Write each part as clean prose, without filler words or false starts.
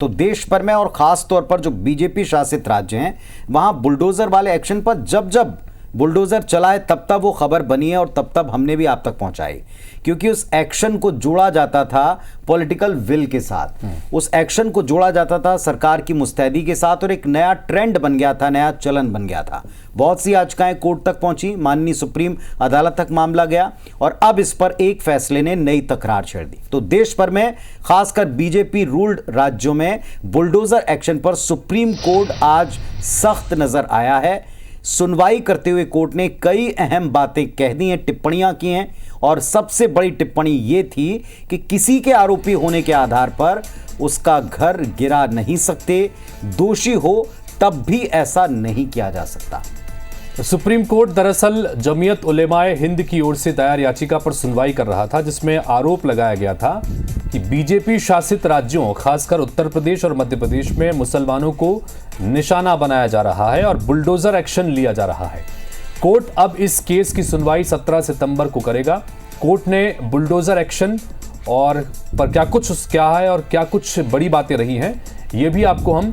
तो देश भर में और खास तौर पर जो बीजेपी शासित राज्य हैं वहां बुलडोजर वाले एक्शन पर जब जब बुलडोजर चलाए तब तब वो खबर बनी है और तब तब हमने भी आप तक पहुंचाई, क्योंकि उस एक्शन को जोड़ा जाता था पॉलिटिकल विल के साथ, उस एक्शन को जोड़ा जाता था सरकार की मुस्तैदी के साथ और एक नया ट्रेंड बन गया था, नया चलन बन गया था। बहुत सी याचिकाएं कोर्ट तक पहुंची, माननीय सुप्रीम अदालत तक मामला गया और अब इस पर एक फैसले ने नई तकरार छेड़ दी। तो देश भर में खासकर बीजेपी रूल्ड राज्यों में बुलडोजर एक्शन पर सुप्रीम कोर्ट आज सख्त नजर आया है। सुनवाई करते हुए कोर्ट ने कई अहम बातें कह दी हैं, टिप्पणियां की हैं और सबसे बड़ी टिप्पणी यह थी कि किसी के आरोपी होने के आधार पर उसका घर गिरा नहीं सकते, दोषी हो तब भी ऐसा नहीं किया जा सकता। सुप्रीम कोर्ट दरअसल जमीयत उलेमाए हिंद की ओर से दायर याचिका पर सुनवाई कर रहा था, जिसमें आरोप लगाया गया था कि बीजेपी शासित राज्यों खासकर उत्तर प्रदेश और मध्य प्रदेश में मुसलमानों को निशाना बनाया जा रहा है और बुलडोजर एक्शन लिया जा रहा है। कोर्ट अब इस केस की सुनवाई 17 सितंबर को करेगा। कोर्ट ने बुलडोजर एक्शन और पर क्या है और क्या कुछ बड़ी बातें रही हैं, ये भी आपको हम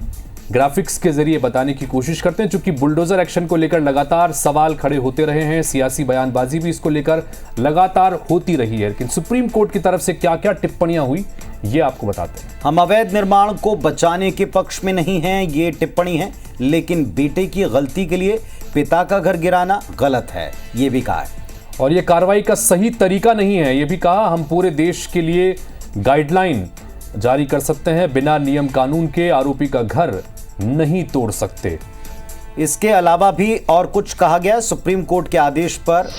ग्राफिक्स के जरिए बताने की कोशिश करते हैं, क्योंकि बुलडोजर एक्शन को लेकर लगातार सवाल खड़े होते रहे हैं, सियासी बयानबाजी भी इसको लेकर लगातार होती रही है। लेकिन सुप्रीम कोर्ट की तरफ से क्या क्या टिप्पणियां हुई ये आपको बताते हैं। हम अवैध निर्माण को बचाने के पक्ष में नहीं हैं, ये टिप्पणी है, लेकिन बेटे की गलती के लिए पिता का घर गिराना गलत है, ये भी कहा है। और ये कार्रवाई का सही तरीका नहीं है, ये भी कहा। हम पूरे देश के लिए गाइडलाइन जारी कर सकते हैं, बिना नियम कानून के आरोपी का घर नहीं तोड़ सकते। इसके अलावा भी और कुछ कहा गया। सुप्रीम कोर्ट के आदेश पर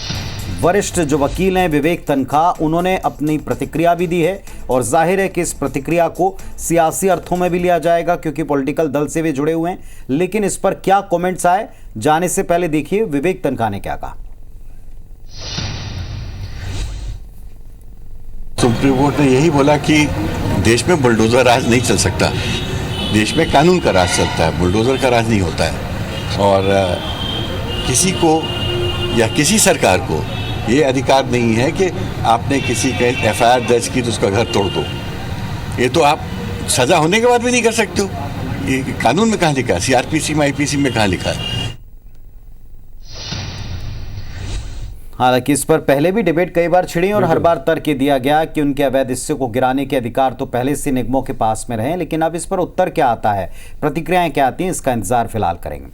वरिष्ठ जो वकील हैं विवेक तन्खा, उन्होंने अपनी प्रतिक्रिया भी दी है और जाहिर है कि इस प्रतिक्रिया को सियासी अर्थों में भी लिया जाएगा, क्योंकि पॉलिटिकल दल से वे जुड़े हुए हैं। लेकिन इस पर क्या कमेंट्स आए, जाने से पहले देखिए विवेक तन्खा ने क्या कहा। सुप्रीम कोर्ट ने यही बोला कि देश में बुलडोजर राज नहीं चल सकता, देश में कानून का राज चलता है, बुलडोजर का राज नहीं होता है। और किसी को या किसी सरकार को ये अधिकार नहीं है कि आपने किसी का एफआईआर दर्ज की तो उसका घर तोड़ दो। ये तो आप सजा होने के बाद भी नहीं कर सकते हो। ये कानून में कहाँ लिखा है? सीआरपीसी में, आईपीसी में कहाँ लिखा है? हालांकि इस पर पहले भी डिबेट कई बार छिड़ी और हर बार तर्क दिया गया कि उनके अवैध हिस्से को गिराने के अधिकार तो पहले से निगमों के पास में रहे, लेकिन अब इस पर उत्तर क्या आता है, प्रतिक्रियाएं क्या आती हैं, इसका इंतजार फिलहाल करेंगे।